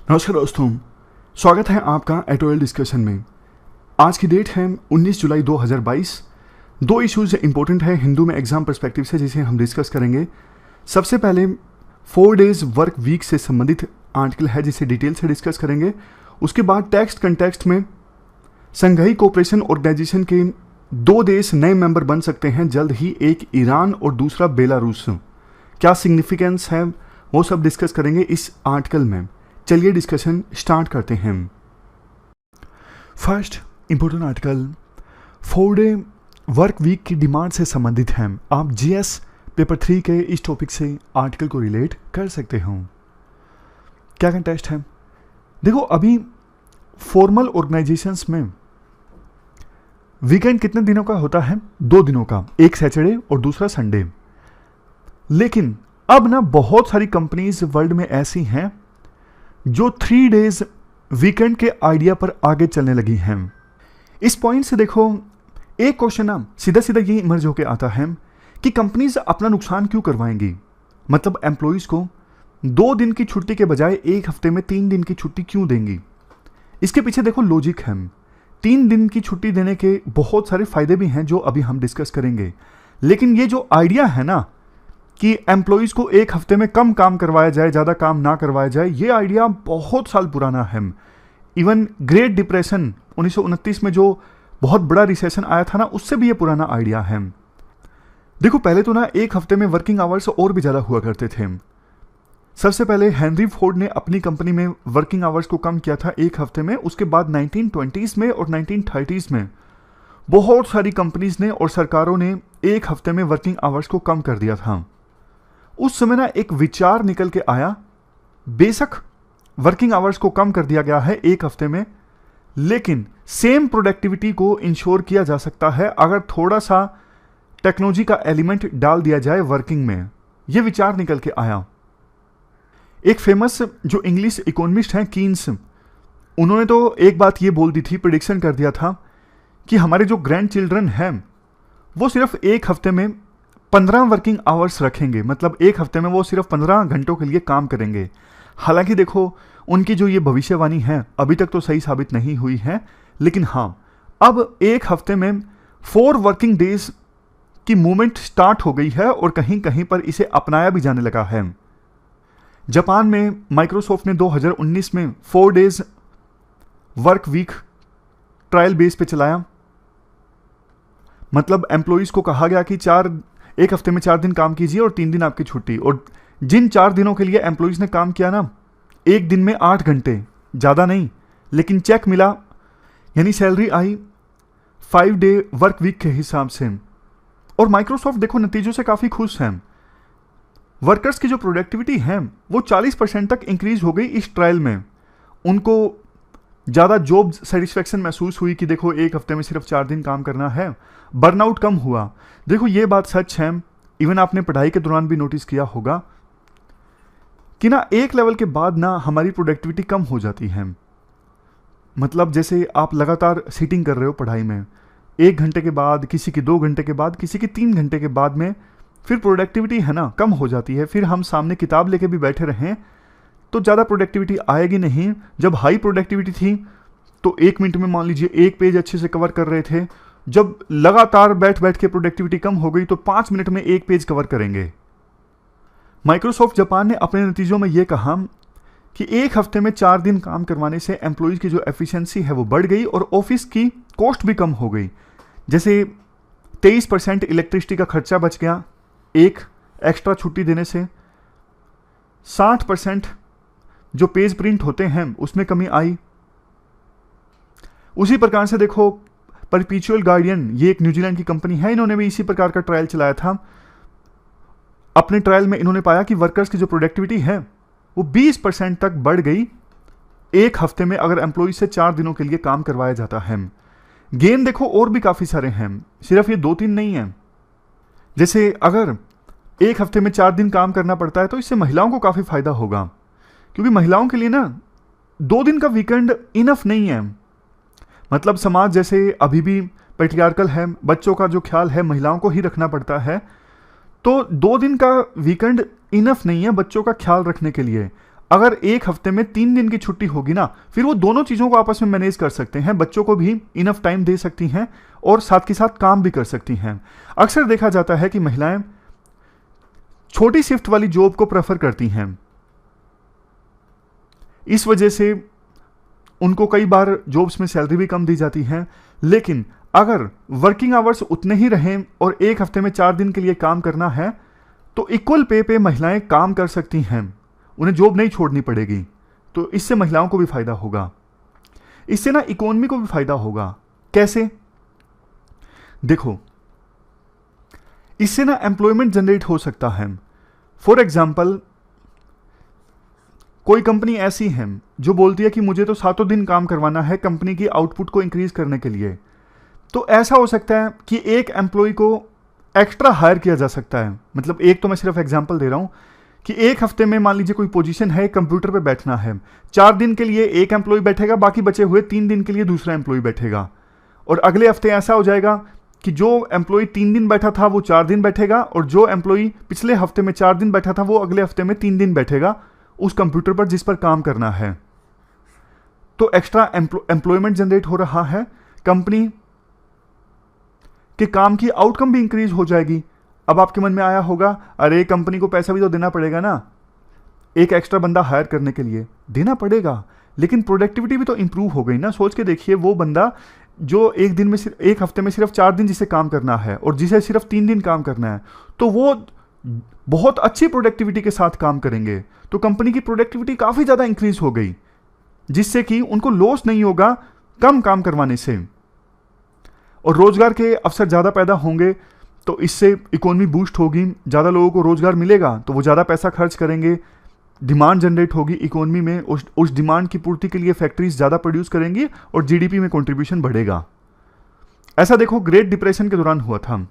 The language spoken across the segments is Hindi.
नमस्कार दोस्तों, स्वागत है आपका एटोएल डिस्कशन में। आज की डेट है 19 जुलाई 2022। दो इश्यूज इंपॉर्टेंट है हिंदू में एग्जाम पर्सपेक्टिव से, जिसे हम डिस्कस करेंगे। सबसे पहले 4 डेज वर्क वीक से संबंधित आर्टिकल है, जिसे डिटेल से डिस्कस करेंगे। उसके बाद टेक्स्ट कंटेक्स्ट में संघाई कोऑपरेशन ऑर्गेनाइजेशन के 2 देश नए मेंबर बन सकते हैं जल्द ही, एक ईरान और दूसरा बेलारूस। क्या सिग्निफिकेंस है वो सब डिस्कस करेंगे इस आर्टिकल में। चलिए डिस्कशन स्टार्ट करते हैं। First important article 4 day work week की डिमांड से संबंधित है। आप जीएस पेपर 3 के इस टॉपिक से आर्टिकल को रिलेट कर सकते हो। क्या कंटेस्ट है? देखो, अभी फॉर्मल ऑर्गेनाइजेशंस में वीकेंड कितने दिनों का होता है? 2 दिनों का, एक सैटरडे और दूसरा संडे। लेकिन अब ना बहुत सारी कंपनीज वर्ल्ड में ऐसी हैं जो 3 डेज वीकेंड के आइडिया पर आगे चलने लगी हैं। इस पॉइंट से देखो, एक क्वेश्चन ना सीधा सीधा ये इमर्ज होकर आता है कि कंपनीज अपना नुकसान क्यों करवाएंगी। मतलब एम्प्लॉइज को 2 दिन की छुट्टी के बजाय एक हफ्ते में 3 दिन की छुट्टी क्यों देंगी? इसके पीछे देखो लॉजिक है। 3 दिन की छुट्टी देने के बहुत सारे फायदे भी हैं जो अभी हम डिस्कस करेंगे। लेकिन ये जो आइडिया है ना कि एम्प्लॉइज को एक हफ्ते में कम काम करवाया जाए, ज़्यादा काम ना करवाया जाए, ये आइडिया बहुत साल पुराना है। इवन ग्रेट डिप्रेशन 1929 में जो बहुत बड़ा रिसेशन आया था ना, उससे भी ये पुराना आइडिया है। देखो, पहले तो ना एक हफ्ते में वर्किंग आवर्स और भी ज़्यादा हुआ करते थे। सबसे पहले हेनरी फोर्ड ने अपनी कंपनी में वर्किंग आवर्स को कम किया था एक हफ्ते में। उसके बाद 1920s में और 1930s में बहुत सारी कंपनीज ने और सरकारों ने एक हफ्ते में वर्किंग आवर्स को कम कर दिया था। उस समय ना एक विचार निकल के आया, बेशक वर्किंग आवर्स को कम कर दिया गया है एक हफ्ते में, लेकिन सेम प्रोडक्टिविटी को इंश्योर किया जा सकता है अगर थोड़ा सा टेक्नोलॉजी का एलिमेंट डाल दिया जाए वर्किंग में। यह विचार निकल के आया। एक फेमस जो इंग्लिश इकोनॉमिस्ट हैं कीन्स, उन्होंने तो एक बात ये बोल दी थी, प्रेडिक्शन कर दिया था कि हमारे जो ग्रैंड चिल्ड्रन हैं वो सिर्फ एक हफ्ते में 15 वर्किंग आवर्स रखेंगे। मतलब एक हफ्ते में वो सिर्फ 15 घंटों के लिए काम करेंगे। हालांकि देखो, उनकी जो ये भविष्यवाणी है अभी तक तो सही साबित नहीं हुई है, लेकिन हाँ, अब एक हफ्ते में 4 वर्किंग डेज की मूवमेंट स्टार्ट हो गई है और कहीं कहीं पर इसे अपनाया भी जाने लगा है। जापान में माइक्रोसॉफ्ट ने 2019 में 4 days work week trial base पे चलाया। मतलब एम्प्लॉइज को कहा गया कि एक हफ्ते में 4 दिन काम कीजिए और 3 दिन आपकी छुट्टी। और जिन 4 दिनों के लिए एम्प्लॉइज ने काम किया ना, एक दिन में 8 घंटे, ज़्यादा नहीं, लेकिन चेक मिला, यानी सैलरी आई 5 डे वर्क वीक के हिसाब से। और माइक्रोसॉफ्ट देखो नतीजों से काफ़ी खुश है। वर्कर्स की जो प्रोडक्टिविटी है वो 40% तक इंक्रीज हो गई इस ट्रायल में। उनको ज़्यादा जॉब सेटिस्फैक्शन महसूस हुई कि देखो एक हफ्ते में सिर्फ 4 दिन काम करना है। बर्नआउट कम हुआ। देखो, ये बात सच है। इवन आपने पढ़ाई के दौरान भी नोटिस किया होगा कि ना एक लेवल के बाद ना हमारी प्रोडक्टिविटी कम हो जाती है। मतलब जैसे आप लगातार सीटिंग कर रहे हो पढ़ाई में, 1 घंटे के बाद, किसी की 2 घंटे के बाद, किसी की 3 घंटे के बाद में फिर प्रोडक्टिविटी है ना कम हो जाती है। फिर हम सामने किताब लेके भी बैठे रहें तो ज़्यादा प्रोडक्टिविटी आएगी नहीं। जब हाई प्रोडक्टिविटी थी तो 1 मिनट में मान लीजिए 1 पेज अच्छे से कवर कर रहे थे। जब लगातार बैठ बैठ के प्रोडक्टिविटी कम हो गई तो 5 मिनट में 1 पेज कवर करेंगे। माइक्रोसॉफ्ट जापान ने अपने नतीजों में यह कहा कि एक हफ्ते में 4 दिन काम करवाने से एम्प्लॉइज की जो एफिशिएंसी है वो बढ़ गई और ऑफिस की कॉस्ट भी कम हो गई। जैसे 23% इलेक्ट्रिसिटी का खर्चा बच गया एक एक्स्ट्रा छुट्टी देने से। 60% जो पेज प्रिंट होते हैं उसमें कमी आई। उसी प्रकार से देखो, परपीचुअल गार्डियन, ये एक न्यूजीलैंड की कंपनी है, इन्होंने भी इसी प्रकार का ट्रायल चलाया था। अपने ट्रायल में इन्होंने पाया कि वर्कर्स की जो प्रोडक्टिविटी है वो 20% तक बढ़ गई एक हफ्ते में अगर एम्प्लॉय से 4 दिनों के लिए काम करवाया जाता है। गेन देखो और भी काफ़ी सारे हैं, सिर्फ ये 2-3 नहीं है। जैसे अगर एक हफ्ते में 4 दिन काम करना पड़ता है तो इससे महिलाओं को काफ़ी फायदा होगा, क्योंकि महिलाओं के लिए ना 2 दिन का वीकेंड इनफ नहीं है। मतलब समाज जैसे अभी भी पैट्रियार्कल है, बच्चों का जो ख्याल है महिलाओं को ही रखना पड़ता है, तो 2 दिन का वीकेंड इनफ नहीं है बच्चों का ख्याल रखने के लिए। अगर एक हफ्ते में 3 दिन की छुट्टी होगी ना, फिर वो दोनों चीज़ों को आपस में मैनेज कर सकते हैं, बच्चों को भी इनफ टाइम दे सकती हैं और साथ के साथ काम भी कर सकती हैं। अक्सर देखा जाता है कि महिलाएं छोटी शिफ्ट वाली जॉब को प्रेफर करती हैं, इस वजह से उनको कई बार जॉब्स में सैलरी भी कम दी जाती है। लेकिन अगर वर्किंग आवर्स उतने ही रहें और एक हफ्ते में 4 दिन के लिए काम करना है, तो इक्वल पे महिलाएं काम कर सकती हैं, उन्हें जॉब नहीं छोड़नी पड़ेगी। तो इससे महिलाओं को भी फायदा होगा, इससे ना इकोनॉमी को भी फायदा होगा। कैसे? देखो, इससे ना एम्प्लॉयमेंट जनरेट हो सकता है। फॉर एग्जाम्पल, कोई कंपनी ऐसी है जो बोलती है कि मुझे तो 7 दिन काम करवाना है कंपनी की आउटपुट को इंक्रीज करने के लिए, तो ऐसा हो सकता है कि एक एम्प्लॉय को एक्स्ट्रा हायर किया जा सकता है। मतलब एक तो मैं सिर्फ एग्जांपल दे रहा हूं कि एक हफ्ते में मान लीजिए कोई पोजीशन है, कंप्यूटर पे बैठना है, 4 दिन के लिए एक एम्प्लॉय बैठेगा, बाकी बचे हुए 3 दिन के लिए दूसरा एम्प्लॉय बैठेगा। और अगले हफ्ते ऐसा हो जाएगा कि जो एम्प्लॉय 3 दिन बैठा था वो 4 दिन बैठेगा, और जो एम्प्लॉय पिछले हफ्ते में 4 दिन बैठा था वो अगले हफ्ते में 3 दिन बैठेगा उस कंप्यूटर पर जिस पर काम करना है। तो एक्स्ट्रा एम्प्लॉयमेंट जनरेट हो रहा है, कंपनी के काम की आउटकम भी इंक्रीज हो जाएगी। अब आपके मन में आया होगा, अरे कंपनी को पैसा भी तो देना पड़ेगा ना, एक एक्स्ट्रा बंदा हायर करने के लिए देना पड़ेगा, लेकिन प्रोडक्टिविटी भी तो इंप्रूव हो गई ना। सोच के देखिए, वो बंदा जो एक हफ्ते में सिर्फ 4 दिन जिसे काम करना है और जिसे सिर्फ 3 दिन काम करना है, तो वो बहुत अच्छी प्रोडक्टिविटी के साथ काम करेंगे। तो कंपनी की प्रोडक्टिविटी काफी ज्यादा इंक्रीज हो गई, जिससे कि उनको लॉस नहीं होगा कम काम करवाने से, और रोजगार के अवसर ज्यादा पैदा होंगे। तो इससे इकोनॉमी बूस्ट होगी, ज्यादा लोगों को रोजगार मिलेगा तो वो ज्यादा पैसा खर्च करेंगे, डिमांड जनरेट होगी इकोनॉमी में, उस डिमांड की पूर्ति के लिए फैक्ट्रीज ज्यादा प्रोड्यूस करेंगी और जीडीपी में कंट्रीब्यूशन बढ़ेगा। ऐसा देखो ग्रेट डिप्रेशन के दौरान हुआ था।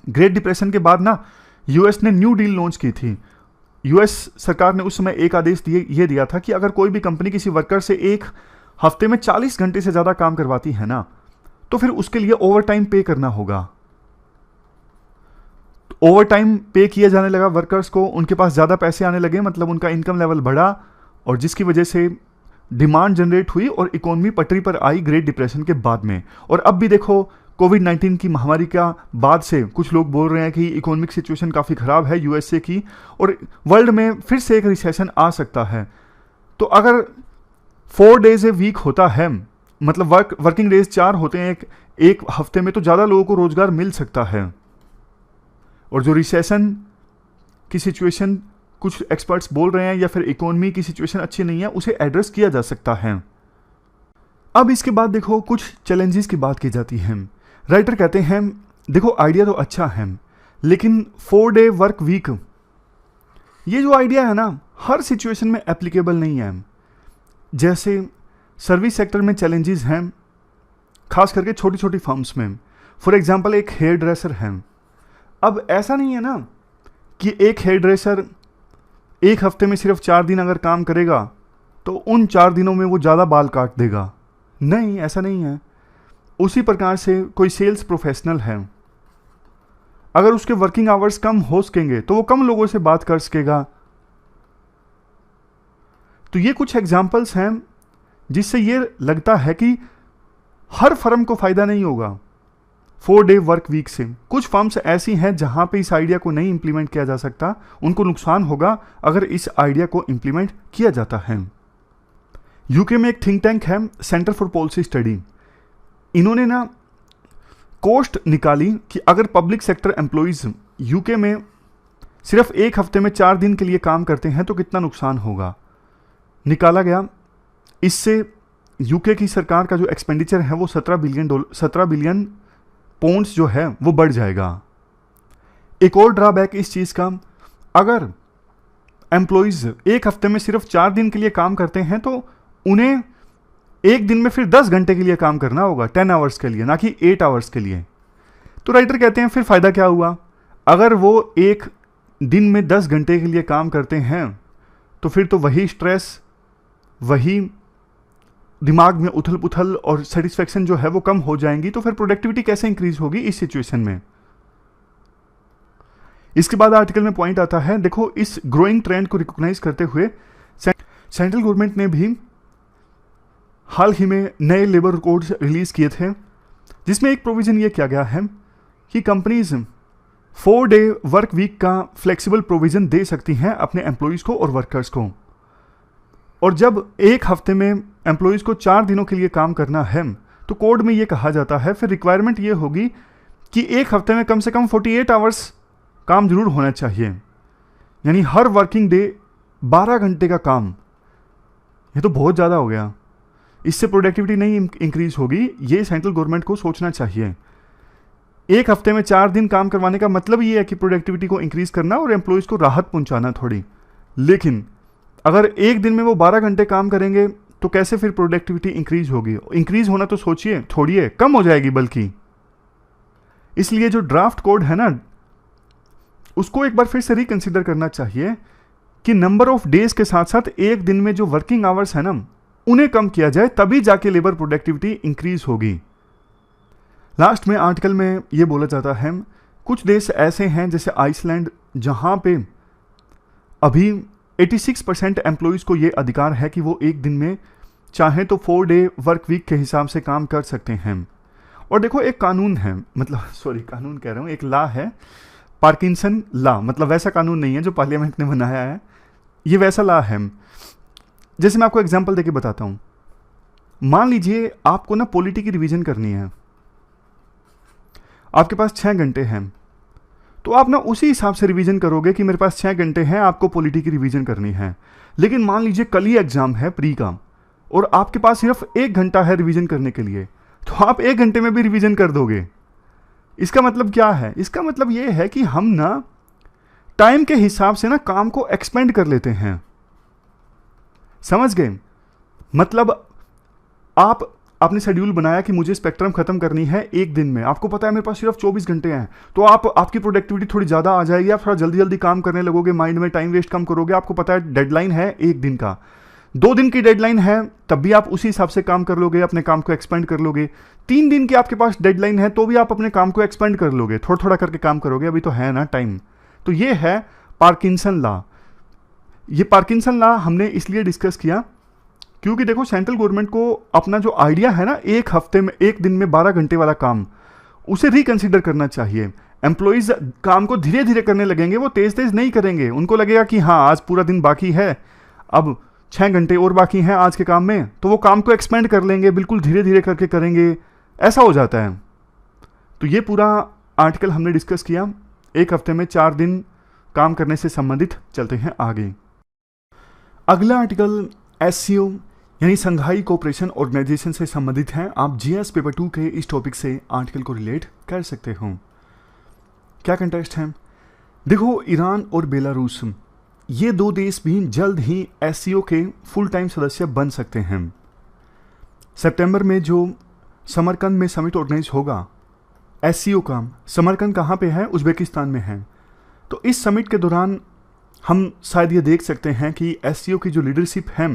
ग्रेट डिप्रेशन के बाद ना यूएस ने न्यू डील लॉन्च की थी। यूएस सरकार ने उस समय एक आदेश ये दिया था कि अगर कोई भी कंपनी किसी वर्कर से एक हफ्ते में 40 घंटे से ज्यादा काम करवाती है ना, तो फिर उसके लिए ओवर टाइम पे करना होगा। ओवर टाइम पे किया जाने लगा वर्कर्स को, उनके पास ज्यादा पैसे आने लगे, मतलब उनका इनकम लेवल बढ़ा, और जिसकी वजह से डिमांड जनरेट हुई और इकोनॉमी पटरी पर आई ग्रेट डिप्रेशन के बाद में। और अब भी देखो, कोविड-19 की महामारी का बाद से कुछ लोग बोल रहे हैं कि इकोनॉमिक सिचुएशन काफी खराब है यूएसए की, और वर्ल्ड में फिर से एक रिसेशन आ सकता है। तो अगर 4 डेज ए वीक होता है, मतलब वर्किंग डेज 4 होते हैं एक हफ्ते में, तो ज्यादा लोगों को रोजगार मिल सकता है। और जो रिसेशन की सिचुएशन कुछ एक्सपर्ट्स बोल रहे हैं, या फिर इकोनॉमी की सिचुएशन अच्छी नहीं है, उसे एड्रेस किया जा सकता है। अब इसके बाद देखो कुछ चैलेंजेस की बात की जाती है। राइटर कहते हैं, देखो आइडिया तो अच्छा है, लेकिन 4 डे वर्क वीक ये जो आइडिया है ना, हर सिचुएशन में एप्लीकेबल नहीं है। जैसे सर्विस सेक्टर में चैलेंजेस हैं, खास करके छोटी छोटी फर्म्स में। फॉर एग्जांपल, एक हेयर ड्रेसर है। अब ऐसा नहीं है ना कि एक हेयर ड्रेसर एक हफ्ते में सिर्फ 4 दिन अगर काम करेगा तो उन 4 दिनों में वो ज़्यादा बाल काट देगा। नहीं, ऐसा नहीं है। उसी प्रकार से कोई सेल्स प्रोफेशनल है, अगर उसके वर्किंग आवर्स कम हो सकेंगे तो वो कम लोगों से बात कर सकेगा। तो ये कुछ एग्जाम्पल्स हैं जिससे ये लगता है कि हर फर्म को फायदा नहीं होगा 4 डे वर्क वीक से। कुछ फर्म्स ऐसी हैं जहां पे इस आइडिया को नहीं इंप्लीमेंट किया जा सकता, उनको नुकसान होगा अगर इस आइडिया को इंप्लीमेंट किया जाता है। यूके में एक थिंक टैंक है, सेंटर फॉर पॉलिसी स्टडी। इन्होंने ना कॉस्ट निकाली कि अगर पब्लिक सेक्टर एम्प्लॉइज यूके में सिर्फ एक हफ्ते में 4 दिन के लिए काम करते हैं तो कितना नुकसान होगा, निकाला गया। इससे यूके की सरकार का जो एक्सपेंडिचर है वो 17 बिलियन पॉन्ड्स जो है वो बढ़ जाएगा। एक और ड्रॉबैक इस चीज का, अगर एम्प्लॉइज एक हफ्ते में सिर्फ 4 दिन के लिए काम करते हैं तो उन्हें एक दिन में फिर 10 घंटे के लिए काम करना होगा, 10 आवर्स के लिए, ना कि 8 आवर्स के लिए। तो राइटर कहते हैं फिर फायदा क्या हुआ? अगर वो एक दिन में 10 घंटे के लिए काम करते हैं तो फिर तो वही स्ट्रेस, वही दिमाग में उथल पुथल और सेटिस्फेक्शन जो है वो कम हो जाएंगी। तो फिर प्रोडक्टिविटी कैसे इंक्रीज होगी इस सिचुएशन में? इसके बाद आर्टिकल में पॉइंट आता है, देखो इस ग्रोइंग ट्रेंड को रिकॉग्नाइज करते हुए सेंट्रल गवर्नमेंट ने भी हाल ही में नए लेबर कोड्स रिलीज किए थे, जिसमें एक प्रोविजन ये किया गया है कि कंपनीज 4 डे वर्क वीक का फ्लेक्सिबल प्रोविजन दे सकती हैं अपने एम्प्लॉयज़ को और वर्कर्स को। और जब एक हफ्ते में एम्प्लॉयज़ को 4 दिनों के लिए काम करना है तो कोड में ये कहा जाता है, फिर रिक्वायरमेंट ये होगी कि एक हफ्ते में कम से कम 48 आवर्स काम जरूर होना चाहिए, यानी हर वर्किंग डे 12 घंटे का काम। ये तो बहुत ज़्यादा हो गया, इससे प्रोडक्टिविटी नहीं इंक्रीज होगी, ये सेंट्रल गवर्नमेंट को सोचना चाहिए। एक हफ्ते में 4 दिन काम करवाने का मतलब ये है कि प्रोडक्टिविटी को इंक्रीज करना और एम्प्लॉयज़ को राहत पहुंचाना थोड़ी, लेकिन अगर एक दिन में वो 12 घंटे काम करेंगे तो कैसे फिर प्रोडक्टिविटी इंक्रीज होगी? इंक्रीज होना तो सोचिए, छोड़िए, कम हो जाएगी बल्कि। इसलिए जो ड्राफ्ट कोड है ना, उसको एक बार फिर से रिकंसिडर करना चाहिए कि नंबर ऑफ डेज के साथ साथ एक दिन में जो वर्किंग आवर्स है ना, उन्हें कम किया जाए, तभी जाके लेबर प्रोडक्टिविटी इंक्रीज होगी। लास्ट में आर्टिकल में ये बोला जाता है कुछ देश ऐसे हैं जैसे आइसलैंड, जहां पे अभी 86% एम्प्लॉयज़ को ये अधिकार है कि वो एक दिन में चाहे तो 4 डे वर्क वीक के हिसाब से काम कर सकते हैं। और देखो एक कानून है, मतलब सॉरी कानून कह रहा हूँ, एक लॉ है, पार्किंसन लॉ, मतलब वैसा कानून नहीं है जो पार्लियामेंट ने बनाया है, ये वैसा लॉ है। जैसे मैं आपको एग्जांपल देके बताता हूँ। मान लीजिए आपको ना पॉलिटी की रिवीजन करनी है, आपके पास 6 घंटे हैं, तो आप ना उसी हिसाब से रिवीजन करोगे कि मेरे पास 6 घंटे हैं, आपको पॉलिटी की रिवीजन करनी है। लेकिन मान लीजिए कल ही एग्जाम है प्री का और आपके पास सिर्फ 1 घंटा है रिवीजन करने के लिए, तो आप 1 घंटे में भी रिवीजन कर दोगे। इसका मतलब क्या है? इसका मतलब ये है कि हम ना टाइम के हिसाब से ना काम को एक्सपेंड कर लेते हैं, समझ गए? मतलब आपने शेड्यूल बनाया कि मुझे स्पेक्ट्रम खत्म करनी है एक दिन में, आपको पता है मेरे पास सिर्फ 24 घंटे हैं, तो आपकी प्रोडक्टिविटी थोड़ी ज़्यादा आ जाएगी, आप थोड़ा जल्दी जल्दी काम करने लगोगे, माइंड में टाइम वेस्ट कम करोगे। आपको पता है डेडलाइन है 1 दिन का, 2 दिन की डेडलाइन है, तब भी आप उसी हिसाब से काम कर लोगे, अपने काम को एक्सपेंड कर लोगे। 3 दिन की आपके पास डेडलाइन है तो भी आप अपने काम को एक्सपेंड कर लोगे, थोड़ा थोड़ा करके काम करोगे, अभी तो है ना टाइम। तो ये है पार्किंसन लॉ। ये पार्किंसन लॉ हमने इसलिए डिस्कस किया क्योंकि देखो सेंट्रल गवर्नमेंट को अपना जो आइडिया है ना, एक हफ्ते में एक दिन में 12 घंटे वाला काम, उसे रिकंसिडर करना चाहिए। एम्प्लॉइज काम को धीरे धीरे करने लगेंगे, वो तेज तेज नहीं करेंगे। उनको लगेगा कि हाँ आज पूरा दिन बाकी है, अब 6 घंटे और बाकी हैं आज के काम में, तो वो काम को एक्सपेंड कर लेंगे, बिल्कुल धीरे धीरे करके करेंगे, ऐसा हो जाता है। तो ये पूरा आर्टिकल हमने डिस्कस किया, एक हफ्ते में 4 दिन काम करने से संबंधित। चलते हैं आगे। अगला आर्टिकल एससीओ यानी संघाई कोऑपरेशन ऑर्गेनाइजेशन से संबंधित है। आप जीएस पेपर 2 के इस टॉपिक से आर्टिकल को रिलेट कर सकते हो। क्या कंटेक्स्ट है? देखो, ईरान और बेलारूस ये 2 देश भी जल्द ही एससीओ के फुल टाइम सदस्य बन सकते हैं। सितंबर में जो समरकंद में समिट ऑर्गेनाइज होगा एससीओ का, समरकंद कहाँ पे है? उज्बेकिस्तान में है। तो इस समिट के दौरान हम शायद ये देख सकते हैं कि एससीओ की जो लीडरशिप है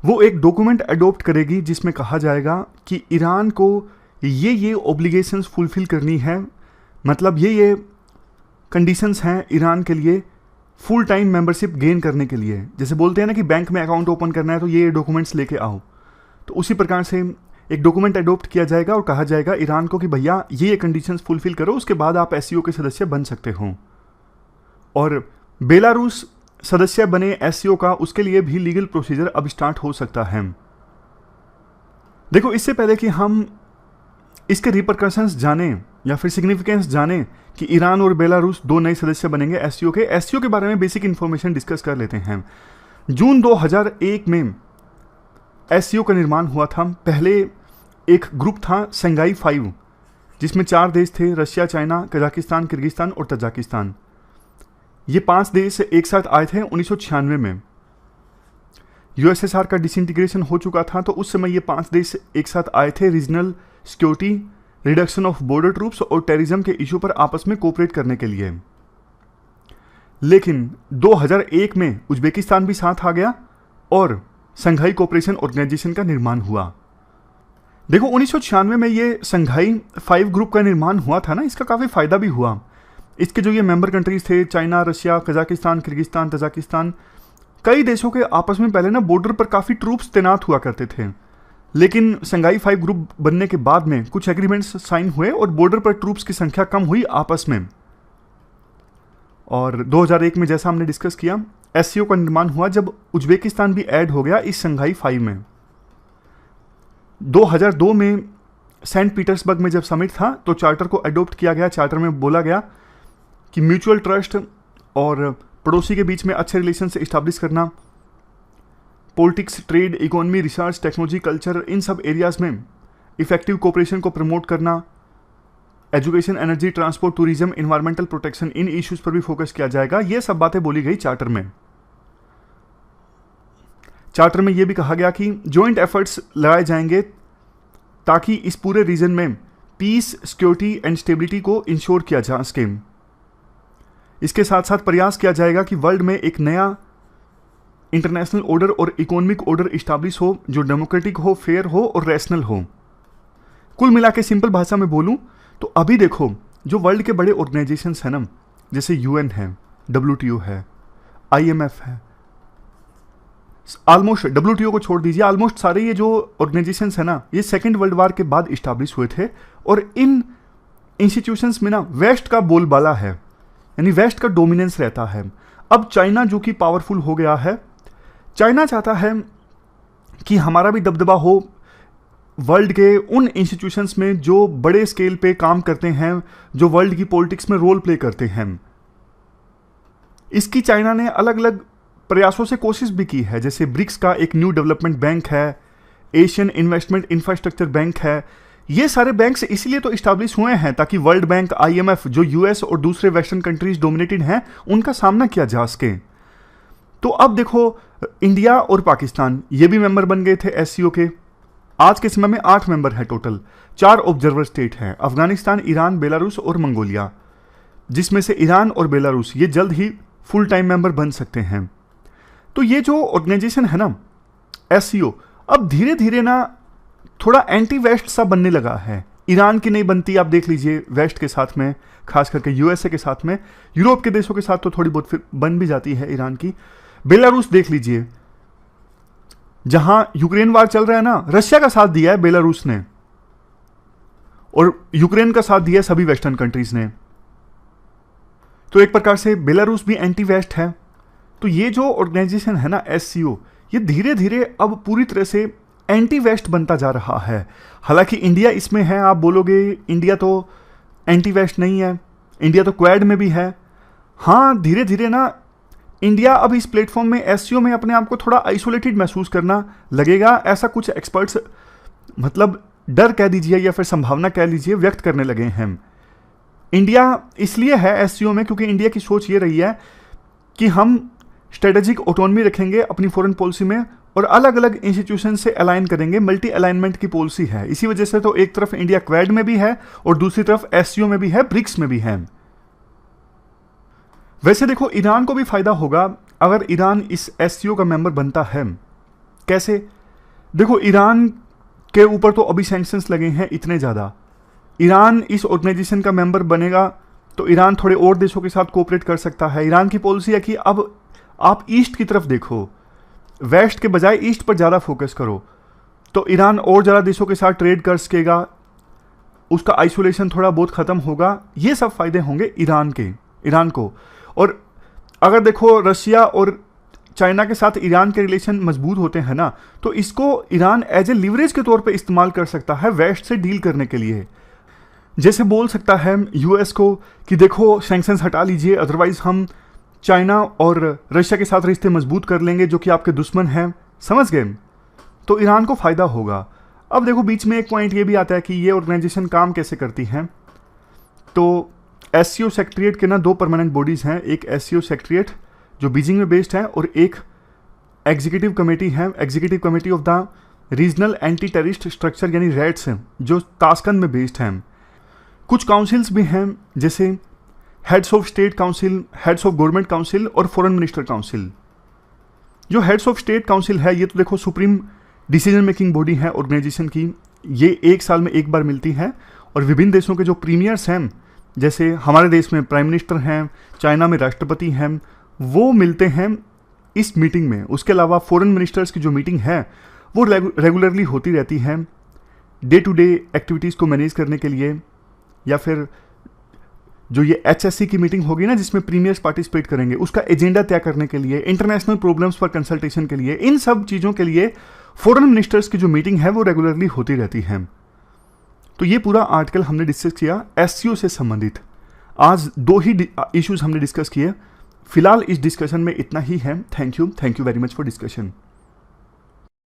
वो एक डॉक्यूमेंट अडॉप्ट करेगी जिसमें कहा जाएगा कि ईरान को ये ऑब्लिगेशंस फुलफिल करनी है, मतलब ये कंडीशंस हैं ईरान के लिए फुल टाइम मेंबरशिप गेन करने के लिए। जैसे बोलते हैं ना कि बैंक में अकाउंट ओपन करना है तो ये डॉक्यूमेंट्स लेके आओ, तो उसी प्रकार से एक डॉक्यूमेंट अडॉप्ट किया जाएगा और कहा जाएगा ईरान को कि भैया ये कंडीशंस फुलफिल करो, उसके बाद आप एससीओ के सदस्य बन सकते हो। और बेलारूस सदस्य बने एससीओ का, उसके लिए भी लीगल प्रोसीजर अब स्टार्ट हो सकता है। देखो, इससे पहले कि हम इसके रिपरकशंस जाने या फिर सिग्निफिकेंस जाने कि ईरान और बेलारूस 2 नए सदस्य बनेंगे एससीओ के बारे में बेसिक इंफॉर्मेशन डिस्कस कर लेते हैं। जून 2001 में एससीओ का निर्माण हुआ था। पहले एक ग्रुप था संघाई 5, जिसमें 4 देश थे, रशिया, चाइना, कजाकिस्तान, किर्गिस्तान और तजाकिस्तान। ये 5 देश एक साथ आए थे 1996 में। यूएसएसआर का डिसइंटीग्रेशन हो चुका था, तो उस समय ये 5 देश एक साथ आए थे regional security, reduction of border troops और टेररिज्म के इशू पर आपस में कोऑपरेट करने के लिए। लेकिन 2001 में उज्बेकिस्तान भी साथ आ गया और संघाई कोऑपरेशन ऑर्गेनाइजेशन का निर्माण हुआ। देखो, 1996 में ये संघाई 5 ग्रुप का निर्माण हुआ था ना, इसका काफ़ी फायदा भी हुआ। इसके जो ये मेंबर कंट्रीज थे, China, Russia, Kazakhstan, Kyrgyzstan, Tajikistan, कई देशों के आपस में पहले ना बॉर्डर पर काफ़ी ट्रूप्स तैनात हुआ करते थे, लेकिन संघाई 5 ग्रुप बनने के बाद में कुछ एग्रीमेंट्स साइन हुए और बॉर्डर पर ट्रूप्स की संख्या कम हुई आपस में। और 2001 में जैसा हमने डिस्कस किया, एससीओ का निर्माण हुआ जब उज्बेकिस्तान भी ऐड हो गया इस संघाई 5 में। 2002 में सेंट पीटर्सबर्ग में जब समिट था तो चार्टर को अडॉप्ट किया गया। चार्टर में बोला गया कि म्यूचुअल ट्रस्ट और पड़ोसी के बीच में अच्छे रिलेशन से इस्टेब्लिश करना, politics, trade, economy, research, technology, culture, इन सब एरियाज में इफेक्टिव कोऑपरेशन को प्रमोट करना, education, energy, transport, tourism, environmental protection, इन इश्यूज पर भी फोकस किया जाएगा। ये सब बातें बोली गई चार्टर में। चार्टर में यह भी कहा गया कि जॉइंट एफर्ट्स लगाए जाएंगे ताकि इस पूरे रीजन में पीस, सिक्योरिटी एंड स्टेबिलिटी को इंश्योर किया जा सके। इसके साथ साथ प्रयास किया जाएगा कि वर्ल्ड में एक नया इंटरनेशनल ऑर्डर और इकोनॉमिक ऑर्डर इस्टेब्लिश हो जो डेमोक्रेटिक हो, फेयर हो और रैशनल हो। कुल मिला के सिंपल भाषा में बोलूं तो अभी देखो जो वर्ल्ड के बड़े ऑर्गेनाइजेशंस हैं ना, जैसे यूएन है, WTO है, IMF है, ऑलमोस्ट WTO को छोड़ दीजिए, ऑलमोस्ट सारे ये जो ऑर्गेनाइजेशंस है ना, ये सेकेंड वर्ल्ड वॉर के बाद इस्टेब्लिश हुए थे और इन इंस्टीट्यूशंस में ना वेस्ट का बोलबाला है, यानी वेस्ट का डोमिनेंस रहता है। अब चाइना जो कि पावरफुल हो गया है, चाइना चाहता है कि हमारा भी दबदबा हो वर्ल्ड के उन इंस्टीट्यूशंस में जो बड़े स्केल पे काम करते हैं, जो वर्ल्ड की पॉलिटिक्स में रोल प्ले करते हैं। इसकी चाइना ने अलग अलग प्रयासों से कोशिश भी की है, जैसे ब्रिक्स का एक न्यू डेवलपमेंट बैंक है, एशियन इन्वेस्टमेंट इंफ्रास्ट्रक्चर बैंक है। ये सारे बैंक्स इसीलिए तो इस्टेब्लिश हुए हैं ताकि वर्ल्ड बैंक, IMF, जो US और दूसरे वेस्टर्न कंट्रीज डोमिनेटेड हैं, उनका सामना किया जा सके। तो अब देखो इंडिया और पाकिस्तान ये भी मेंबर बन गए थे SCO के। आज के समय में 8 मेंबर है टोटल। 4 ऑब्जर्वर स्टेट हैं, अफगानिस्तान, ईरान, बेलारूस और मंगोलिया, जिसमें से ईरान और बेलारूस ये जल्द ही फुल टाइम मेंबर बन सकते हैं। तो ये जो ऑर्गेनाइजेशन है ना SCO, अब धीरे धीरे ना थोड़ा एंटी वेस्ट सा बनने लगा है। ईरान की नहीं बनती, आप देख लीजिए, वेस्ट के साथ में, खास करके USA के साथ में, यूरोप के देशों के साथ तो थोड़ी बहुत फिर बन भी जाती है ईरान की। बेलारूस देख लीजिए, जहां यूक्रेन वार चल रहा है ना, रशिया का साथ दिया है बेलारूस ने और यूक्रेन का साथ दिया है सभी वेस्टर्न कंट्रीज ने। तो एक प्रकार से बेलारूस भी एंटी वेस्ट है। तो ये जो ऑर्गेनाइजेशन है ना SCO, ये धीरे धीरे अब पूरी तरह से एंटी वेस्ट बनता जा रहा है। हालांकि इंडिया इसमें है, आप बोलोगे इंडिया तो एंटी वेस्ट नहीं है, इंडिया तो क्वाड में भी है। हाँ, धीरे धीरे ना इंडिया अब इस प्लेटफॉर्म में SCO में अपने आप को थोड़ा आइसोलेटेड महसूस करना लगेगा, ऐसा कुछ एक्सपर्ट्स मतलब डर कह दीजिए या फिर संभावना कह लीजिए व्यक्त करने लगे हैं। इंडिया इसलिए है SCO में क्योंकि इंडिया की सोच ये रही है कि हम स्ट्रेटेजिक ऑटोनॉमी रखेंगे अपनी फॉरेन पॉलिसी में और अलग अलग इंस्टीट्यूशन से अलाइन करेंगे, मल्टी अलाइनमेंट की पॉलिसी है। इसी वजह से तो एक तरफ इंडिया क्वाड में भी है और दूसरी तरफ SCO में भी है, ब्रिक्स में भी है। वैसे देखो ईरान को भी फायदा होगा अगर ईरान इस SCO का मेंबर बनता है। कैसे? देखो ईरान के ऊपर तो अभी सैंक्शंस लगे हैं इतने ज़्यादा। ईरान इस ऑर्गेनाइजेशन का मेंबर बनेगा तो ईरान थोड़े और देशों के साथ कोऑपरेट कर सकता है। ईरान की पॉलिसी है कि अब आप ईस्ट की तरफ देखो, वेस्ट के बजाय ईस्ट पर ज़्यादा फोकस करो, तो ईरान और ज़्यादा देशों के साथ ट्रेड कर सकेगा, उसका आइसोलेशन थोड़ा बहुत ख़त्म होगा। ये सब फायदे होंगे ईरान को। और अगर देखो रशिया और चाइना के साथ ईरान के रिलेशन मजबूत होते हैं ना, तो इसको ईरान एज ए लिवरेज के तौर पे इस्तेमाल कर सकता है वेस्ट से डील करने के लिए। जैसे बोल सकता है US को कि देखो सैंक्शंस हटा लीजिए, अदरवाइज हम चाइना और रशिया के साथ रिश्ते मजबूत कर लेंगे जो कि आपके दुश्मन हैं, समझ गए? तो ईरान को फ़ायदा होगा। अब देखो बीच में एक पॉइंट ये भी आता है कि ये ऑर्गेनाइजेशन काम कैसे करती हैं। तो SCO सेक्रेटरीट के ना 2 परमानेंट बॉडीज़ हैं, एक SCO सेक्रेटरीट जो बीजिंग में बेस्ड है और एक एग्जीक्यूटिव कमेटी है, executive committee of the regional anti terrorist structure यानी रैट्स हैं, जो ताशकंद में बेस्ड हैं। कुछ काउंसिल्स भी हैं जैसे heads of state council, heads of government council और फॉरेन मिनिस्टर काउंसिल। जो हेड्स ऑफ स्टेट काउंसिल है ये तो देखो सुप्रीम डिसीजन मेकिंग बॉडी है ऑर्गेनाइजेशन की, ये 1 साल में एक बार मिलती है और विभिन्न देशों के जो प्रीमियर्स हैं, जैसे हमारे देश में प्राइम मिनिस्टर हैं, चाइना में राष्ट्रपति हैं, वो मिलते हैं इस मीटिंग में, उसके अलावा फॉरेन मिनिस्टर्स की जो मीटिंग है वो रेगुलरली होती रहती है डे टू डे एक्टिविटीज़ को मैनेज करने के लिए, या फिर जो ये HSC की मीटिंग होगी ना जिसमें प्रीमियर्स पार्टिसिपेट करेंगे, उसका एजेंडा तय करने के लिए, इंटरनेशनल प्रॉब्लम्स पर कंसल्टेशन के लिए, इन सब चीज़ों के लिए फॉरेन मिनिस्टर्स की जो मीटिंग है वो रेगुलरली होती रहती है। तो ये पूरा आर्टिकल हमने डिस्कस किया SCO से संबंधित। आज 2 ही इश्यूज हमने डिस्कस किए। फिलहाल इस डिस्कशन में इतना ही है। Thank you very much for discussion.